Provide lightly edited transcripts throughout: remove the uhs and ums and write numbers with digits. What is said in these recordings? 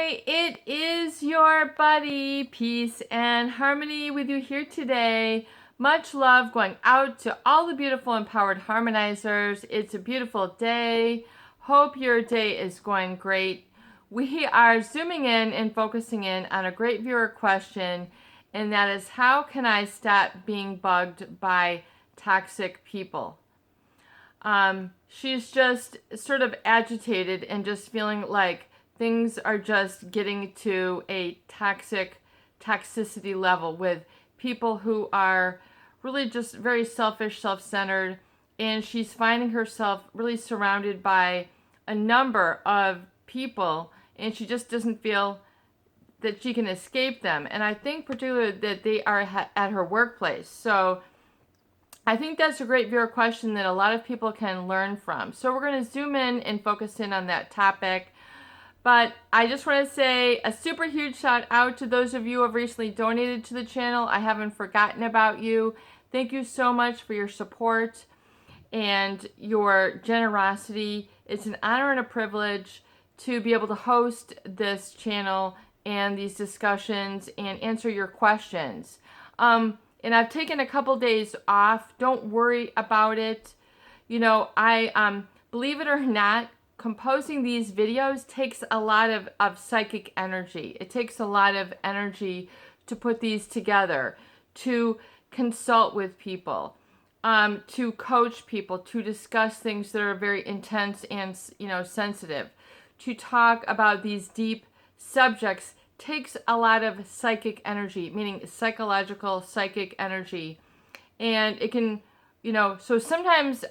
Hey, it is your buddy, Peace and Harmony, with you here today. Much love going out to all the beautiful empowered harmonizers. It's a beautiful day. Hope your day is going great. We are zooming in and focusing in on a great viewer question, and that is, how can I stop being bugged by toxic people? She's just sort of agitated and just feeling like things are just getting to a toxicity level with people who are really just very selfish, self-centered, and she's finding herself really surrounded by a number of people, and she just doesn't feel that she can escape them. And I think particularly that they are at her workplace. So I think that's a great viewer question that a lot of people can learn from. So we're going to zoom in and focus in on that topic. But I just want to say a super huge shout out to those of you who have recently donated to the channel. I haven't forgotten about you. Thank you so much for your support and your generosity. It's an honor and a privilege to be able to host this channel and these discussions and answer your questions. And I've taken a couple days off. Don't worry about it. You know, I believe it or not, composing these videos takes a lot of psychic energy. It takes a lot of energy to put these together, to consult with people, to coach people, to discuss things that are very intense and, sensitive, to talk about these deep subjects takes a lot of psychic energy, meaning psychological psychic energy. And it can, so sometimes,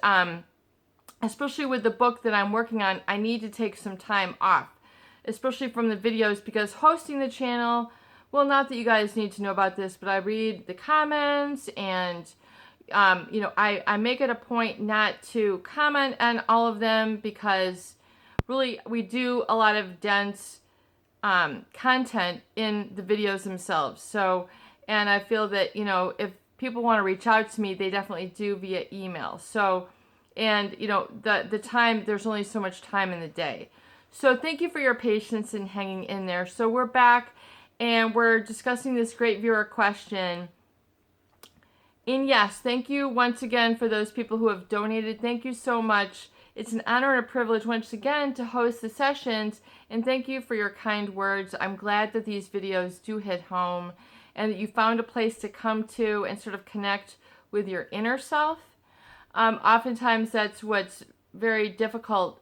especially with the book that I'm working on, I need to take some time off, especially from the videos, because hosting the channel, well, not that you guys need to know about this, but I read the comments and, I make it a point not to comment on all of them, because really we do a lot of dense content in the videos themselves. So, and I feel that, if people want to reach out to me, they definitely do via email. So, and, the time, there's only so much time in the day. So thank you for your patience and hanging in there. So we're back and we're discussing this great viewer question. And yes, thank you once again for those people who have donated. Thank you so much. It's an honor and a privilege once again to host the sessions, and thank you for your kind words. I'm glad that these videos do hit home and that you found a place to come to and sort of connect with your inner self. Oftentimes that's what's very difficult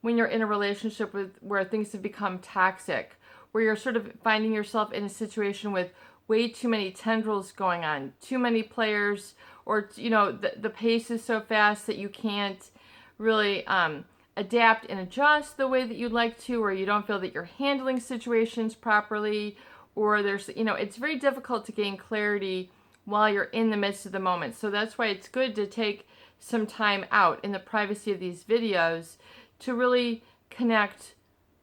when you're in a relationship where things have become toxic, where you're sort of finding yourself in a situation with way too many tendrils going on, too many players, or, the pace is so fast that you can't really adapt and adjust the way that you'd like to, or you don't feel that you're handling situations properly, or there's, it's very difficult to gain clarity while you're in the midst of the moment. So that's why it's good to take some time out in the privacy of these videos to really connect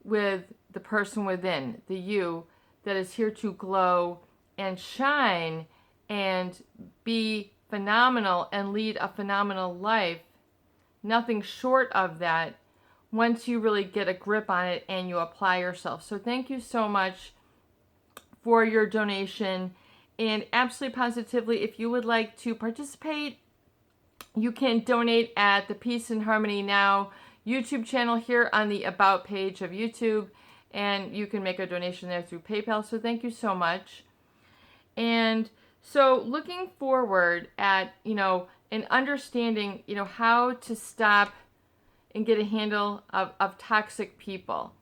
with the person within, the you that is here to glow and shine and be phenomenal and lead a phenomenal life. Nothing short of that, once you really get a grip on it and you apply yourself. So thank you so much for your donation. And absolutely positively, if you would like to participate, you can donate at the Peace and Harmony Now YouTube channel here on the About page of YouTube. And you can make a donation there through PayPal. So thank you so much. And so looking forward at, and understanding, how to stop and get a handle of toxic people.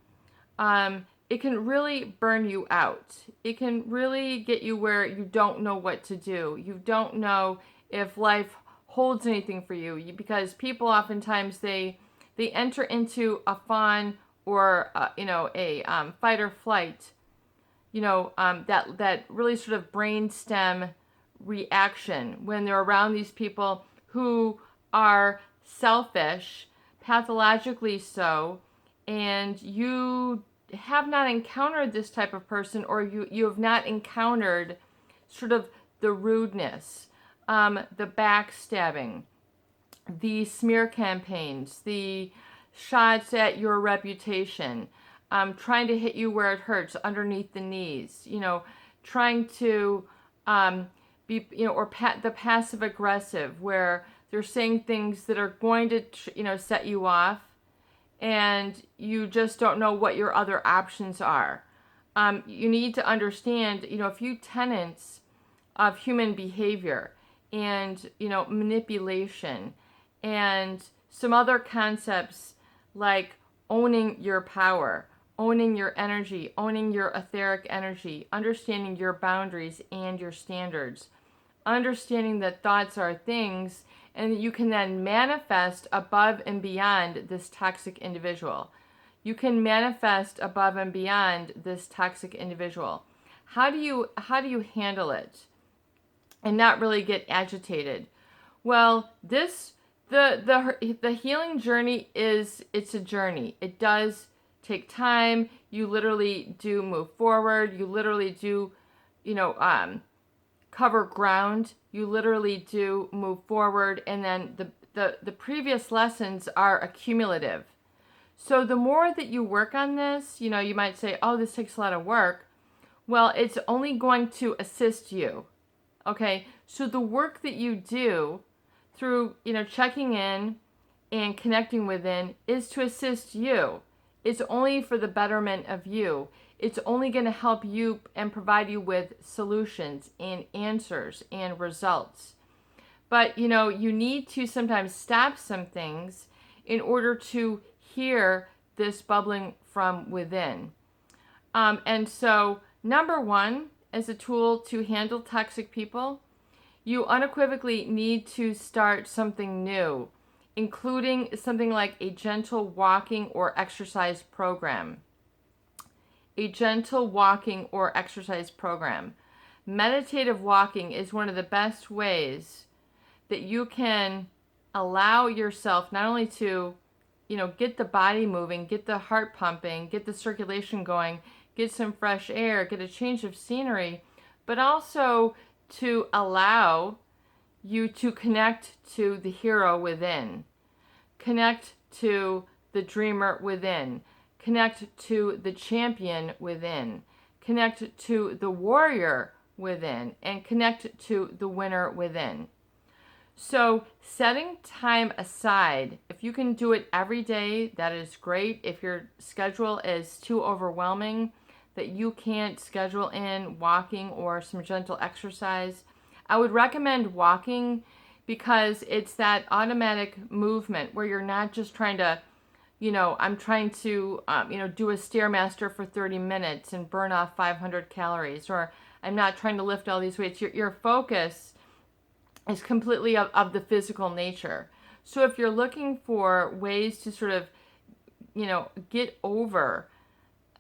It can really burn you out. It can really get you where you don't know what to do. You don't know if life holds anything for you, because people oftentimes, they enter into a fawn or, a fight or flight, that really sort of brainstem reaction when they're around these people who are selfish, pathologically so, and you have not encountered this type of person, or you have not encountered sort of the rudeness, the backstabbing, the smear campaigns, the shots at your reputation, trying to hit you where it hurts, underneath the knees, trying to be, or the passive aggressive, where they're saying things that are going to, set you off, and you just don't know what your other options are. You need to understand, a few tenets of human behavior and, manipulation and some other concepts like owning your power, owning your energy, owning your etheric energy, understanding your boundaries and your standards, understanding that thoughts are things, and you can then manifest above and beyond this toxic individual. You can manifest above and beyond this toxic individual. How do you handle it and not really get agitated? Well, the healing journey it's a journey. It does take time. You literally do move forward. You literally do, cover ground. You literally do move forward, and then the previous lessons are accumulative. So the more that you work on this, you might say, oh, this takes a lot of work. Well, it's only going to assist you. Okay, so the work that you do through, checking in and connecting within is to assist you. It's only for the betterment of you. It's only going to help you and provide you with solutions and answers and results. But, you need to sometimes stop some things in order to hear this bubbling from within. And so, number one, as a tool to handle toxic people, you unequivocally need to start something new, including something like a gentle walking or exercise program. A gentle walking or exercise program. Meditative walking is one of the best ways that you can allow yourself not only to, get the body moving, get the heart pumping, get the circulation going, get some fresh air, get a change of scenery, but also to allow you to connect to the hero within, connect to the dreamer within, connect to the champion within, connect to the warrior within, and connect to the winner within. So setting time aside, if you can do it every day, that is great. If your schedule is too overwhelming that you can't schedule in walking or some gentle exercise, I would recommend walking, because it's that automatic movement where you're not just trying to, I'm trying to, do a Stairmaster for 30 minutes and burn off 500 calories, or I'm not trying to lift all these weights. Your focus is completely of the physical nature. So if you're looking for ways to sort of, get over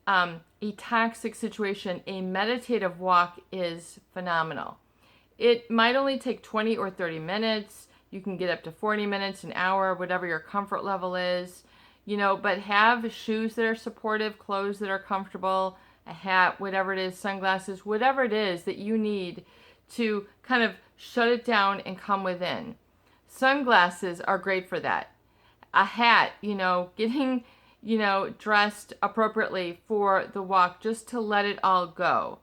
a toxic situation, a meditative walk is phenomenal. It might only take 20 or 30 minutes. You can get up to 40 minutes, an hour, whatever your comfort level is, but have shoes that are supportive, clothes that are comfortable, a hat, whatever it is, sunglasses, whatever it is that you need to kind of shut it down and come within. Sunglasses are great for that. A hat, getting, dressed appropriately for the walk, just to let it all go.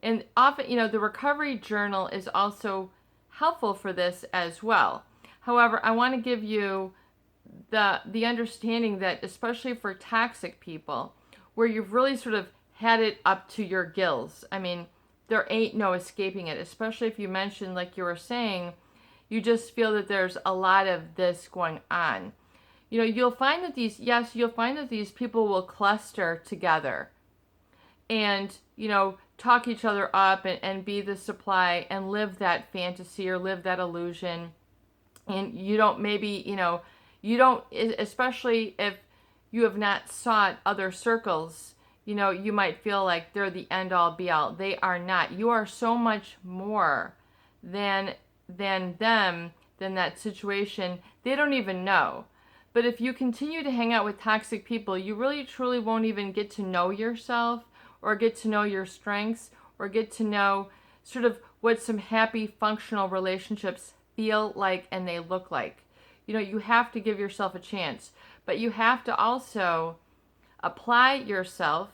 And often, the recovery journal is also helpful for this as well. However, I want to give you the understanding that, especially for toxic people, where you've really sort of had it up to your gills, I mean, there ain't no escaping it, especially if you mentioned, like you were saying, you just feel that there's a lot of this going on. You'll find that these people will cluster together and, talk each other up and be the supply and live that fantasy or live that illusion. And you don't, especially if you have not sought other circles, you might feel like they're the end all be all. They are not. You are so much more than them, than that situation. They don't even know. But if you continue to hang out with toxic people, you really truly won't even get to know yourself, or get to know your strengths, or get to know sort of what some happy, functional relationships feel like and they look like. You have to give yourself a chance, but you have to also apply yourself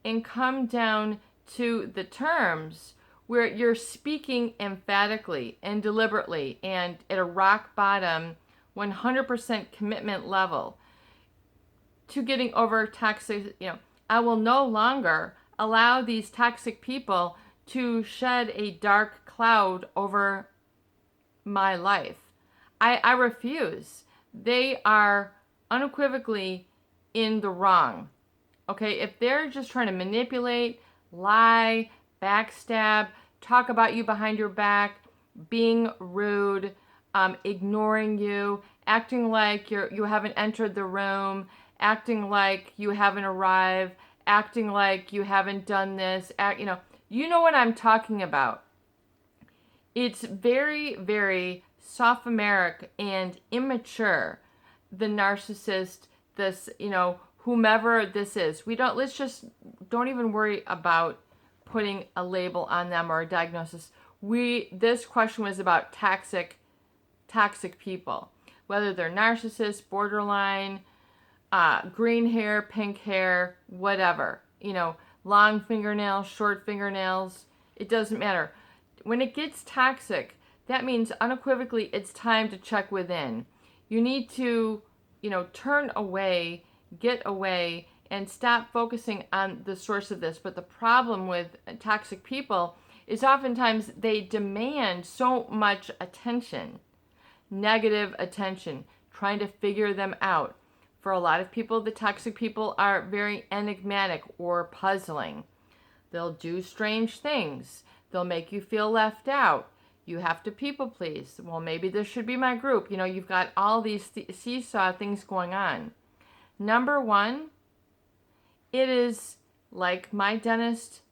and come down to the terms where you're speaking emphatically and deliberately and at a rock bottom 100% commitment level to getting over toxic, I will no longer allow these toxic people to shed a dark cloud over my life. I refuse. They are unequivocally in the wrong. Okay, if they're just trying to manipulate, lie, backstab, talk about you behind your back, being rude, ignoring you, acting like you haven't entered the room, acting like you haven't arrived, acting like you haven't done this, you know what I'm talking about. It's very, very sophomoric and immature, the narcissist, this, whomever this is. Let's just don't even worry about putting a label on them or a diagnosis. This question was about toxic people, whether they're narcissists, borderline, green hair, pink hair, whatever, long fingernails, short fingernails, it doesn't matter. When it gets toxic, that means unequivocally it's time to check within. You need to, turn away, get away, and stop focusing on the source of this. But the problem with toxic people is oftentimes they demand so much attention, negative attention, trying to figure them out. For a lot of people, the toxic people are very enigmatic or puzzling. They'll do strange things. They'll make you feel left out. You have to people please. Well, maybe this should be my group. You've got all these seesaw things going on. Number one, it is like my dentist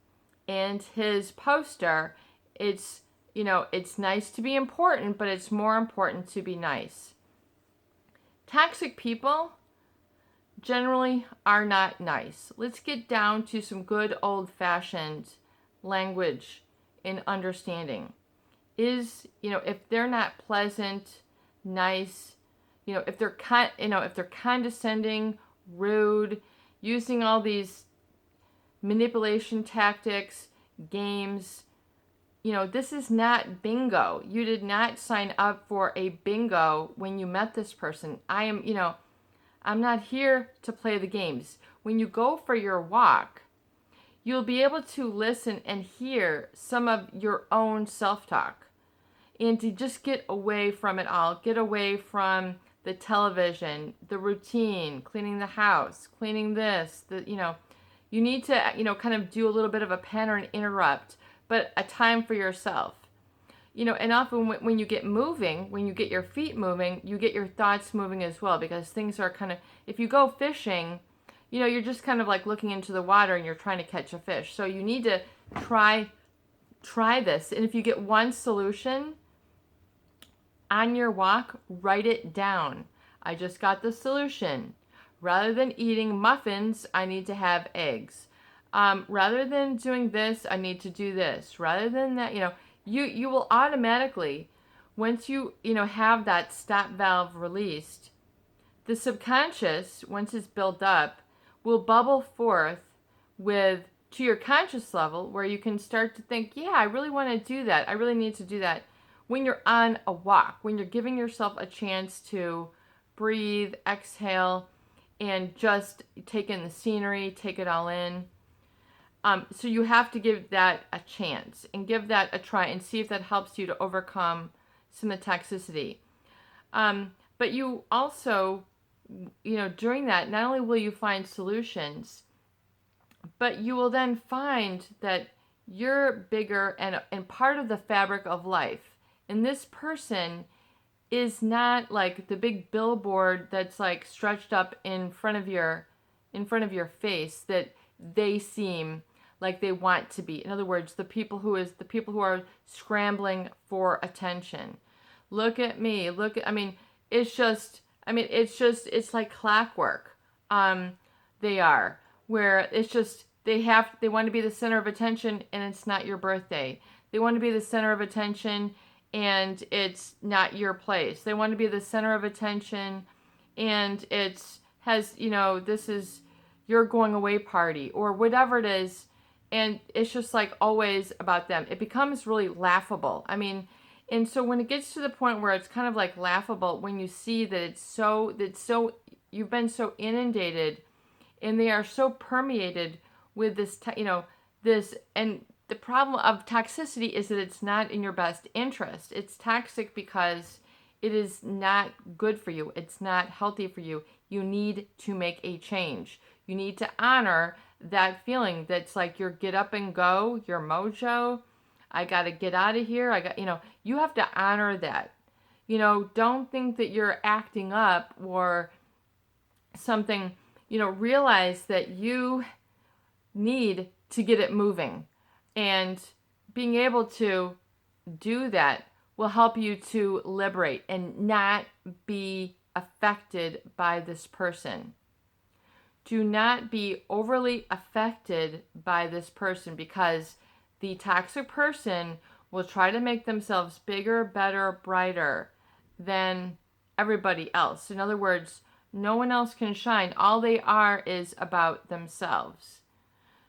and his poster. It's nice to be important, but it's more important to be nice. Toxic people generally are not nice. Let's get down to some good old-fashioned language and understanding. If they're not pleasant, nice, if they're condescending, rude, using all these manipulation tactics, games, this is not bingo. You did not sign up for a bingo when you met this person. I'm not here to play the games. When you go for your walk, you'll be able to listen and hear some of your own self-talk and to just get away from it all. Get away from the television, the routine, cleaning the house, cleaning this, you need to, kind of do a little bit of a pen or an interrupt, but a time for yourself. And often when you get moving, when you get your feet moving, you get your thoughts moving as well, because things are kind of, if you go fishing, you're just kind of like looking into the water and you're trying to catch a fish. So you need to try this. And if you get one solution on your walk, write it down. I just got the solution. Rather than eating muffins, I need to have eggs. Rather than doing this, I need to do this. Rather than that, you will automatically, once you have that stop valve released, the subconscious, once it's built up, will bubble forth to your conscious level, where you can start to think, yeah, I really want to do that. I really need to do that. When you're on a walk, when you're giving yourself a chance to breathe, exhale, and just take in the scenery, take it all in. So you have to give that a chance and give that a try and see if that helps you to overcome some of the toxicity. But you also, during that, not only will you find solutions, but you will then find that you're bigger and part of the fabric of life. And this person is not like the big billboard that's like stretched up in front of your face that they seem like they want to be. In other words, the people who are scrambling for attention. Look at me. It's like clockwork. They are, where it's just they want to be the center of attention, and it's not your birthday. They want to be the center of attention, and it's not your place. They want to be the center of attention, and this is your going away party or whatever it is, and it's just like always about them. It becomes really laughable. I mean, and so when it gets to the point where it's kind of like laughable, when you see that it's so you've been so inundated, and they are so permeated with this, this, and the problem of toxicity is that it's not in your best interest. It's toxic because it is not good for you. It's not healthy for you. You need to make a change. You need to honor that feeling that's like your get up and go, your mojo. I got to get out of here. You have to honor that. Don't think that you're acting up or something. Realize that you need to get it moving. And being able to do that will help you to liberate and not be affected by this person. Do not be overly affected by this person, because the toxic person will try to make themselves bigger, better, brighter than everybody else. In other words, no one else can shine. All they are is about themselves.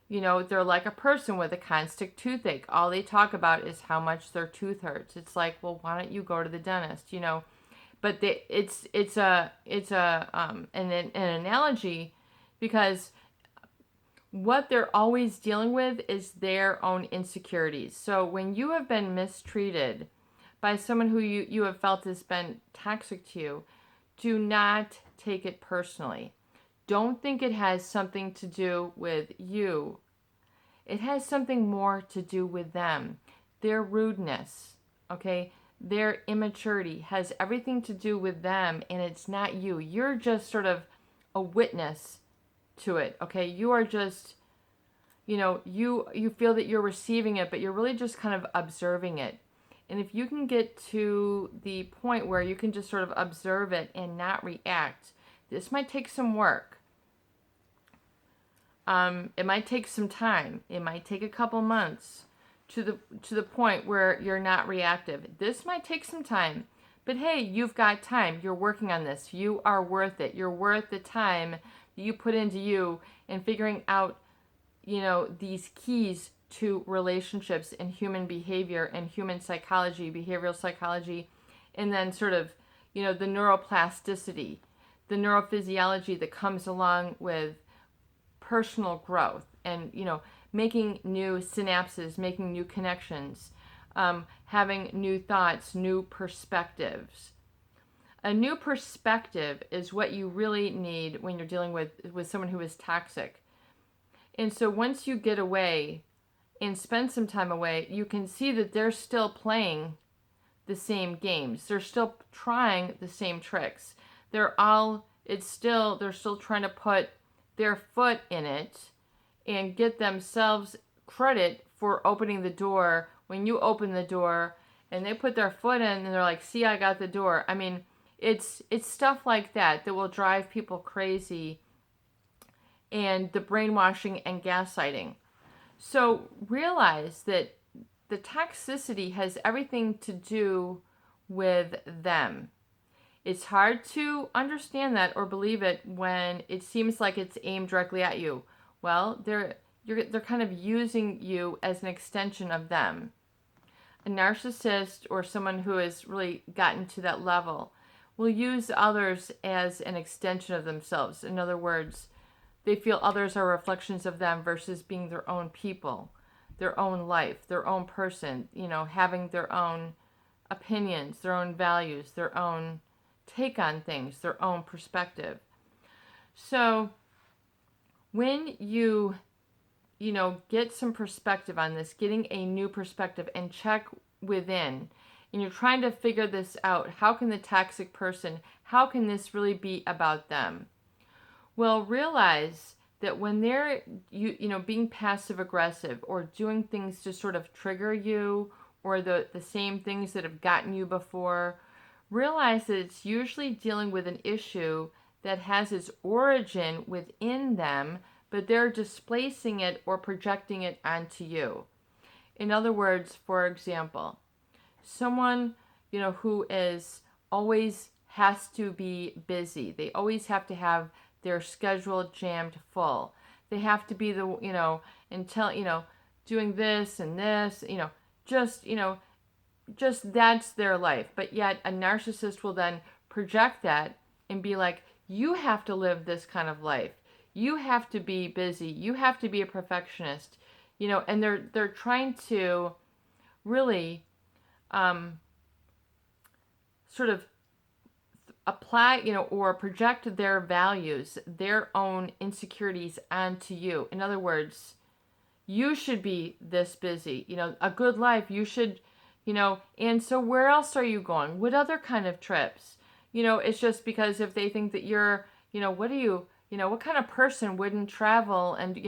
They're like a person with a constant toothache. All they talk about is how much their tooth hurts. It's like, well, why don't you go to the dentist? But it's an analogy, because what they're always dealing with is their own insecurities. So when you have been mistreated by someone who you have felt has been toxic to you, do not take it personally. Don't think it has something to do with you. It has something more to do with them. Their rudeness, okay? Their immaturity has everything to do with them, and it's not you. You're just sort of a witness to it, okay? You are just, you feel that you're receiving it, but you're really just kind of observing it. And if you can get to the point where you can just sort of observe it and not react, this might take some work. It might take some time. It might take a couple months to the point where you're not reactive. This might take some time, but hey, you've got time. You're working on this. You are worth it. You're worth the time that you put into you and figuring out, these keys to relationships and human behavior and human psychology, behavioral psychology, and then sort of, the neuroplasticity, the neurophysiology that comes along with personal growth and, making new synapses, making new connections, having new thoughts, new perspectives. A new perspective is what you really need when you're dealing with someone who is toxic. And so once you get away and spend some time away, you can see that they're still playing the same games. They're still trying the same tricks. They're still trying to put their foot in it and get themselves credit for opening the door when you open the door, and they put their foot in and they're like, see, I got the door. I mean, it's stuff like that will drive people crazy, and the brainwashing and gaslighting. So realize that the toxicity has everything to do with them. It's hard to understand that or believe it when it seems like it's aimed directly at you. Well, they're kind of using you as an extension of them. A narcissist or someone who has really gotten to that level will use others as an extension of themselves. In other words, they feel others are reflections of them versus being their own people, their own life, their own person, having their own opinions, their own values, their own take on things, their own perspective. So when you get some perspective on this, getting a new perspective and check within, and you're trying to figure this out, how can the toxic person, how can this really be about them? Well, realize that when they're being passive aggressive or doing things to sort of trigger you, or the same things that have gotten you before, realize that it's usually dealing with an issue that has its origin within them, but they're displacing it or projecting it onto you. In other words, for example, someone, who is always has to be busy. They always have to have their schedule jammed full. They have to be the, until, doing this and this, just, just that's their life. But yet a narcissist will then project that and be like, you have to live this kind of life. You have to be busy. You have to be a perfectionist. And they're trying to really sort of apply, or project their values, their own insecurities onto you. In other words, you should be this busy, a good life. You should, and so where else are you going? What other kind of trips? It's just because if they think that you're, what are you, what kind of person wouldn't travel? And,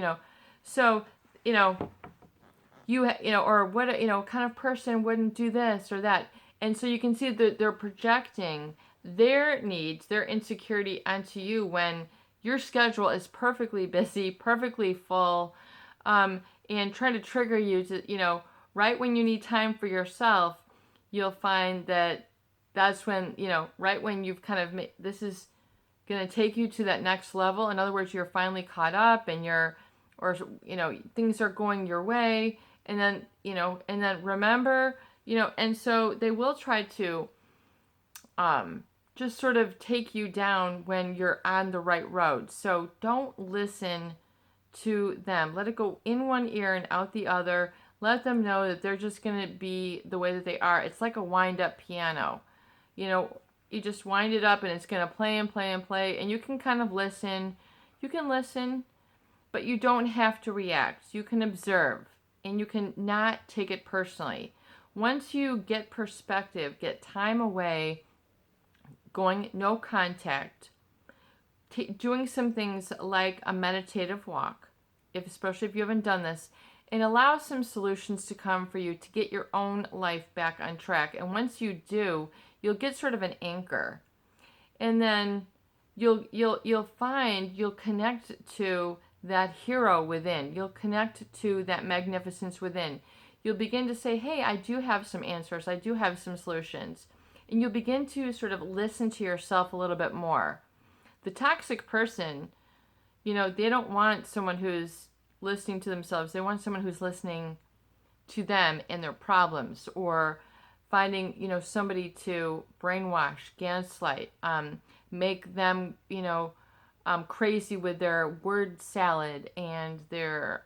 so, or what, kind of person wouldn't do this or that. And so you can see that they're projecting their needs, their insecurity onto you when your schedule is perfectly busy, perfectly full, and trying to trigger you to, right when you need time for yourself, you'll find that that's when, right when you've kind of this is going to take you to that next level. In other words, you're finally caught up and things are going your way. And then, and then remember, and so they will try to just sort of take you down when you're on the right road. So don't listen to them. Let it go in one ear and out the other. Let them know that they're just going to be the way that they are. It's like a wind-up piano. You just wind it up and it's going to play and play and play. And you can kind of listen. You can listen, but you don't have to react. You can observe. And you can not take it personally. Once you get perspective, get time away, going no contact, doing some things like a meditative walk, especially if you haven't done this, and allow some solutions to come for you to get your own life back on track. And once you do, you'll get sort of an anchor. And then you'll find you'll connect to that hero within. You'll connect to that magnificence within. You'll begin to say, hey, I do have some answers. I do have some solutions. And you'll begin to sort of listen to yourself a little bit more. The toxic person, they don't want someone who's listening to themselves. They want someone who's listening to them and their problems, or finding, somebody to brainwash, gaslight, make them, crazy with their word salad and their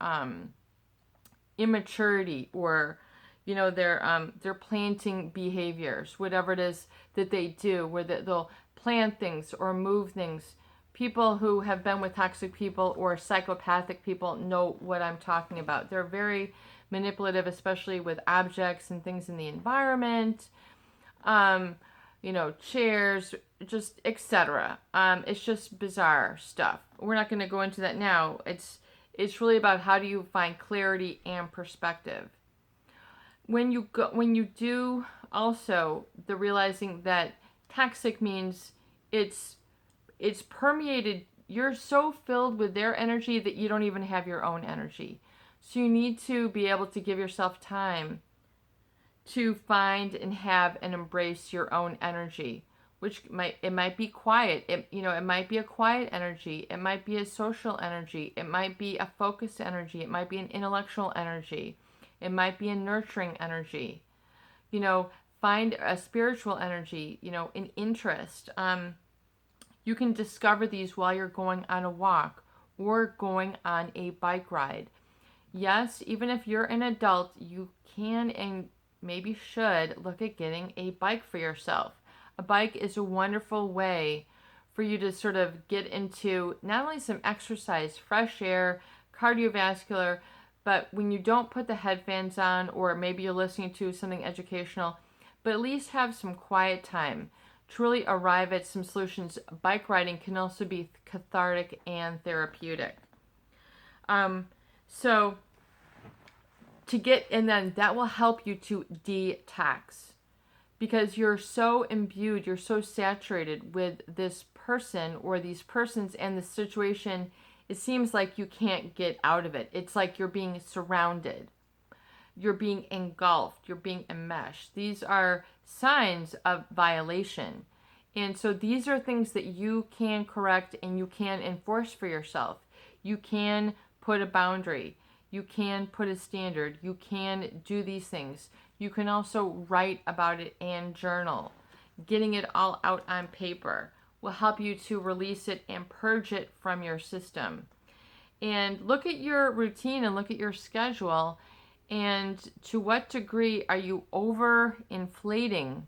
immaturity, or their planting behaviors, whatever it is that they do, where they'll plant things or move things. People who have been with toxic people or psychopathic people know what I'm talking about. They're very manipulative, especially with objects and things in the environment. Chairs, just etc. It's just bizarre stuff. We're not going to go into that now. It's really about how do you find clarity and perspective. When you do also the realizing that toxic means it's permeated. You're so filled with their energy that you don't even have your own energy. So you need to be able to give yourself time to find and have and embrace your own energy, which might be quiet. It might be a quiet energy. It might be a social energy. It might be a focused energy. It might be an intellectual energy. It might be a nurturing energy. Find a spiritual energy, an interest. You can discover these while you're going on a walk or going on a bike ride. Yes, even if you're an adult, you can and maybe should look at getting a bike for yourself. A bike is a wonderful way for you to sort of get into not only some exercise, fresh air, cardiovascular, but when you don't put the headphones on, or maybe you're listening to something educational, but at least have some quiet time to really arrive at some solutions. Bike riding can also be cathartic and therapeutic. So to get, and then that will help you to detox, because you're so imbued, you're so saturated with this person or these persons and the situation. It seems like you can't get out of it. It's like you're being surrounded. You're being engulfed. You're being enmeshed. These are signs of violation. And so these are things that you can correct and you can enforce for yourself. You can put a boundary. You can put a standard. You can do these things. You can also write about it and journal. Getting it all out on paper will help you to release it and purge it from your system. And look at your routine and look at your schedule, and to what degree are you over inflating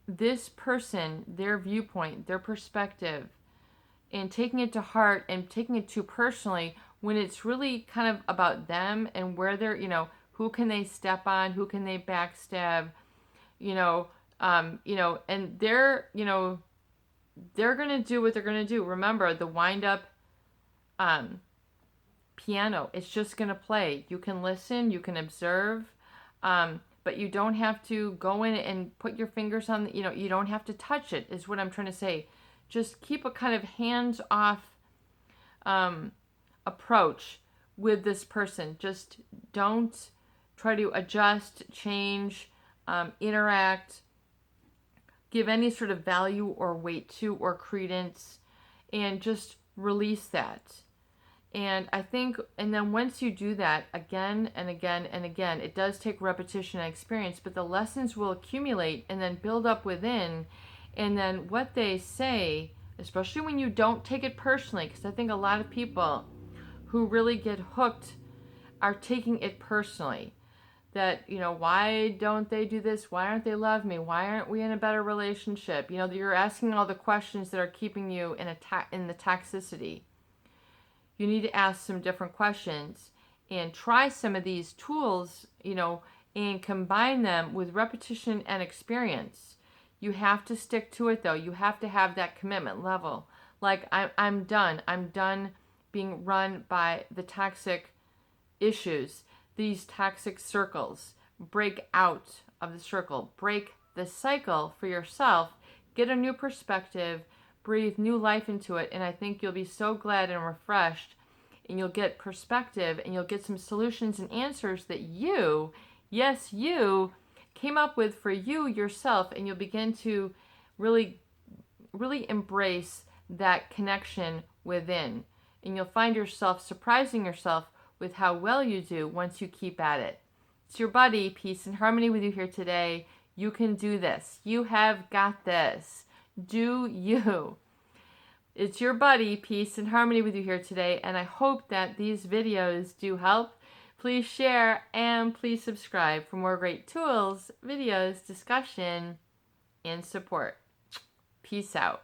this person, their viewpoint, their perspective, and taking it to heart and taking it too personally, when it's really kind of about them and where they're, who can they step on, who can they backstab, and they're going to do what they're going to do. Remember, the wind up piano, it's just going to play. You can listen, you can observe, but you don't have to go in and put your fingers on, you don't have to touch it, is what I'm trying to say. Just keep a kind of hands-off approach with this person. Just don't try to adjust, change, interact, give any sort of value or weight to or credence, and just release that. And I think, and then once you do that again and again and again, it does take repetition and experience, but the lessons will accumulate and then build up within. And then what they say, especially when you don't take it personally, because I think a lot of people who really get hooked are taking it personally. That, why don't they do this? Why aren't they love me? Why aren't we in a better relationship? You're asking all the questions that are keeping you in the toxicity. You need to ask some different questions and try some of these tools, and combine them with repetition and experience. You have to stick to it, though. You have to have that commitment level. Like, I'm done. I'm done being run by the toxic issues, these toxic circles. Break out of the circle. Break the cycle for yourself. Get a new perspective. Breathe new life into it, and I think you'll be so glad and refreshed, and you'll get perspective, and you'll get some solutions and answers that you, yes, you, came up with for you yourself, and you'll begin to really, really embrace that connection within, and you'll find yourself surprising yourself with how well you do once you keep at it. It's your buddy, Peace and Harmony, with you here today. You can do this. You have got this. Do you. It's your buddy, Peace and Harmony, with you here today, and I hope that these videos do help. Please share and please subscribe for more great tools, videos, discussion, and support. Peace out.